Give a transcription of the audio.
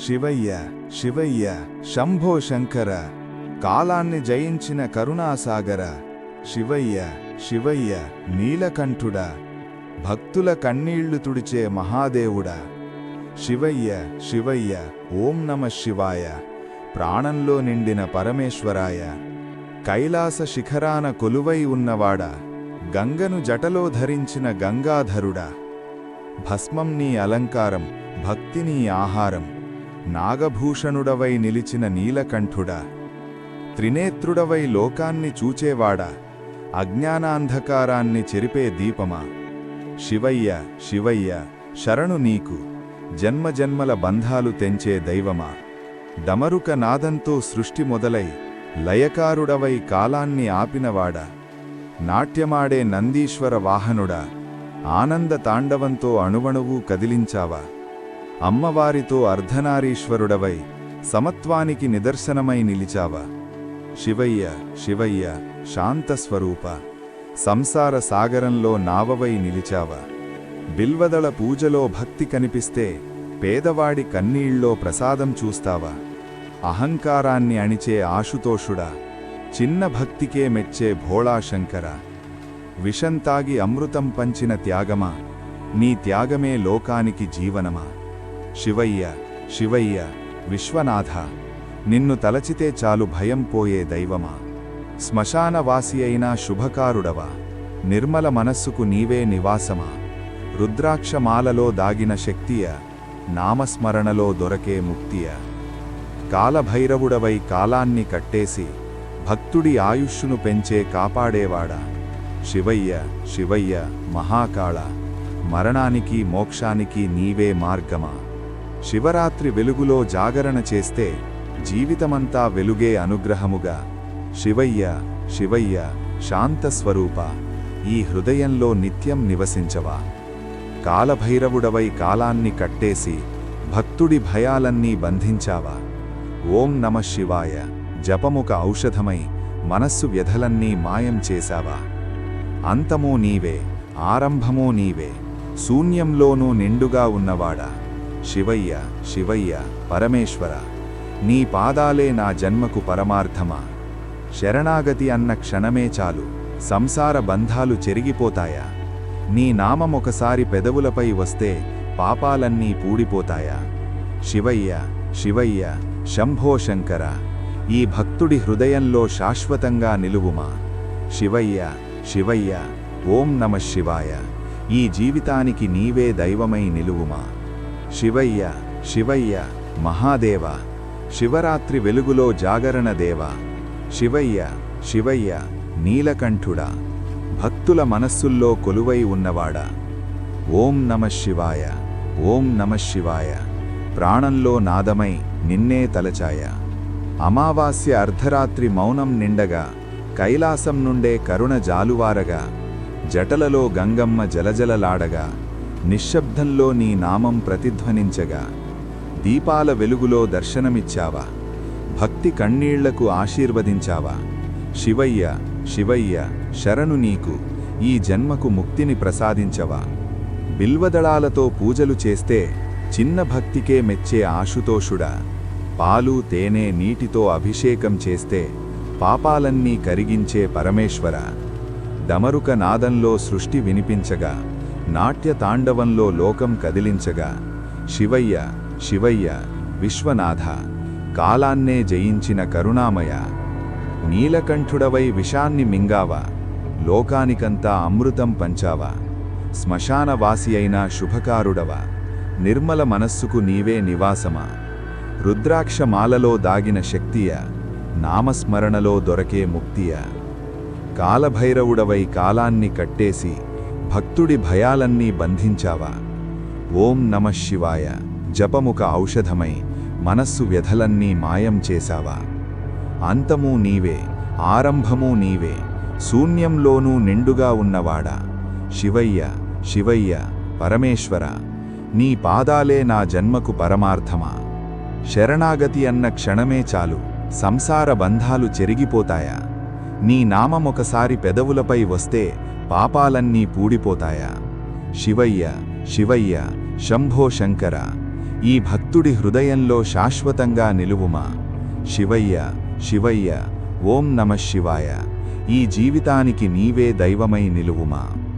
శివయ్య శివయ్య శంభో శంకర, కాలాన్ని జయించిన కరుణాసాగర. శివయ్య శివయ్య నీలకంఠుడా, భక్తుల కన్నీళ్లు తుడిచే మహాదేవుడా. శివయ్య శివయ్య ఓం నమః శివాయ, ప్రాణంలో నిండిన పరమేశ్వరాయ. కైలాస శిఖరాన కొలువై ఉన్నవాడా, గంగను జటలో ధరించిన గంగాధరుడా. భస్మం నీ అలంకారం, భక్తి నీ ఆహారం, నాగభూషణుడవై నిలిచిన నీలకంఠుడా. త్రినేత్రుడవై లోకాన్ని చూచేవాడా, అజ్ఞానాంధకారాన్ని చెరిపే దీపమా. శివయ్య శివయ్య శరణు నీకు, జన్మజన్మల బంధాలు తెంచే దైవమా. డమరుక నాదంతో సృష్టి మొదలై లయకారుడవై కాలాన్ని ఆపినవాడా. నాట్యమాడే నందీశ్వర వాహనుడా, ఆనంద తాండవంతో అణువణువు కదిలించావా. అమ్మవారితో అర్ధనారీశ్వరుడవై సమత్వానికి నిదర్శనమై నిలిచావా. శివయ్య శివయ్య శాంతస్వరూప, సంసార సాగరంలో నావవై నిలిచావా. బిల్వదళ పూజలో భక్తి కనిపిస్తే పేదవాడి కన్నీళ్ళలో ప్రసాదం చూస్తావా. అహంకారాన్ని అణిచే ఆశుతోషుడా, చిన్న భక్తికే మెచ్చే భోళాశంకర. విషం తాగి అమృతం పంచిన త్యాగమా, నీ త్యాగమే లోకానికి జీవనమా. శివయ్య శివయ్య విశ్వనాథ, నిన్ను తలచితే చాలు భయం పోయే దైవమా. శ్మశానవాసి అయినా శుభకారుడవా, నిర్మల మనస్సుకు నీవే నివాసమా. రుద్రాక్షమాలలో దాగిన శక్తియ, నామస్మరణలో దొరకే ముక్తియ. కాలభైరవుడవై కాలాన్ని కట్టేసి భక్తుడి ఆయుష్ను పెంచే కాపాడేవాడా. శివయ్య శివయ్య మహాకాళ, మరణానికి మోక్షానికి నీవే మార్గమా. శివరాత్రి వెలుగులో జాగరణ చేస్తే జీవితమంతా వెలుగే అనుగ్రహముగా. శివయ్య శివయ్య శాంతస్వరూప, ఈ హృదయంలో నిత్యం నివసించవా. కాలభైరవుడవై కాలాన్ని కట్టేసి భక్తుడి భయాలన్నీ బంధించావా. ఓం నమః శివాయ జపముక ఔషధమై మనస్సు వ్యధలన్నీ మాయం చేశావా. అంతమూ నీవే, ఆరంభమూ నీవే, శూన్యంలోనూ నిండుగా ఉన్నవాడా. శివయ్య శివయ్య పరమేశ్వర, నీ పాదాలే నా జన్మకు పరమార్థమా. శరణాగతి అన్న క్షణమే చాలు, సంసార బంధాలు చెరిగిపోతాయా. నీ నామమొకసారి పెదవులపై వస్తే పాపాలన్నీ పూడిపోతాయా. శివయ్య శివయ్య శంభో శంకర, ఈ భక్తుడి హృదయంలో శాశ్వతంగా నిలువుమా. శివయ్య శివయ్య ఓం నమః శివాయ, ఈ జీవితానికి నీవే దైవమై నిలువుమా. శివయ్య శివయ్య మహాదేవ, శివరాత్రి వెలుగులో జాగరణ దేవా. శివయ్య శివయ్య నీలకంఠుడా, భక్తుల మనస్సుల్లో కొలువై ఉన్నవాడా. ఓం నమః శివాయ ఓం నమః శివాయ, ప్రాణంలో నాదమై నిన్నే తలచాయ. అమావాస్య అర్ధరాత్రి మౌనం నిండగా, కైలాసం నుండే కరుణ జాలువారగా, జటలలో గంగమ్మ జలజలలాడగా, నిశ్శబ్దంలో నీ నామం ప్రతిధ్వనించగా, దీపాల వెలుగులో దర్శనమిచ్చావా. భక్తి కన్నీళ్లకు ఆశీర్వదించావా. శివయ్య శివయ్య శరణు నీకు, ఈ జన్మకు ముక్తిని ప్రసాదించవా. బిల్వదళాలతో పూజలు చేస్తే చిన్న భక్తికే మెచ్చే ఆశుతోషుడా. పాలు తేనె నీటితో అభిషేకం చేస్తే పాపాలన్నీ కరిగించే పరమేశ్వర. డమరుక నాదంలో సృష్టి వినిపించగా, నాట్య తాండవంలో లోకం కదిలించగా. శివయ్య శివయ్య విశ్వనాథ, కాలాన్నే జయించిన కరుణామయ. నీలకంఠుడవై విషాన్ని మింగావా, లోకానికంతా అమృతం పంచావా. శ్మశానవాసి అయినా శుభకారుడవా, నిర్మల మనస్సుకు నీవే నివాసమా. రుద్రాక్షమాలలో దాగిన శక్తియ, నామస్మరణలో దొరకే ముక్తియ. కాలభైరవుడవై కాలాన్ని కట్టేసి భక్తుడి భయాలన్నీ బంధించావా. ఓం నమః శివాయ జపముక ఔషధమై మనస్సు వ్యధలన్నీ మాయం చేశావా. అంతమూ నీవే, ఆరంభమూ నీవే, శూన్యంలోనూ నిండుగా ఉన్నవాడా. శివయ్య శివయ్య పరమేశ్వర, నీ పాదాలే నా జన్మకు పరమార్థమా. శరణాగతి అన్న క్షణమే చాలు, సంసార బంధాలు చెరిగిపోతాయా. నీ నామమొకసారి పెదవులపై వస్తే పాపాలన్నీ పూడిపోతాయా. శివయ్య శివయ్య శంభో శంకర, ఈ భక్తుడి హృదయంలో శాశ్వతంగా నిలువుమా. శివయ్య శివయ్య ఓం నమః శివాయ. ఈ జీవితానికి నీవే దైవమై నిలువుమా.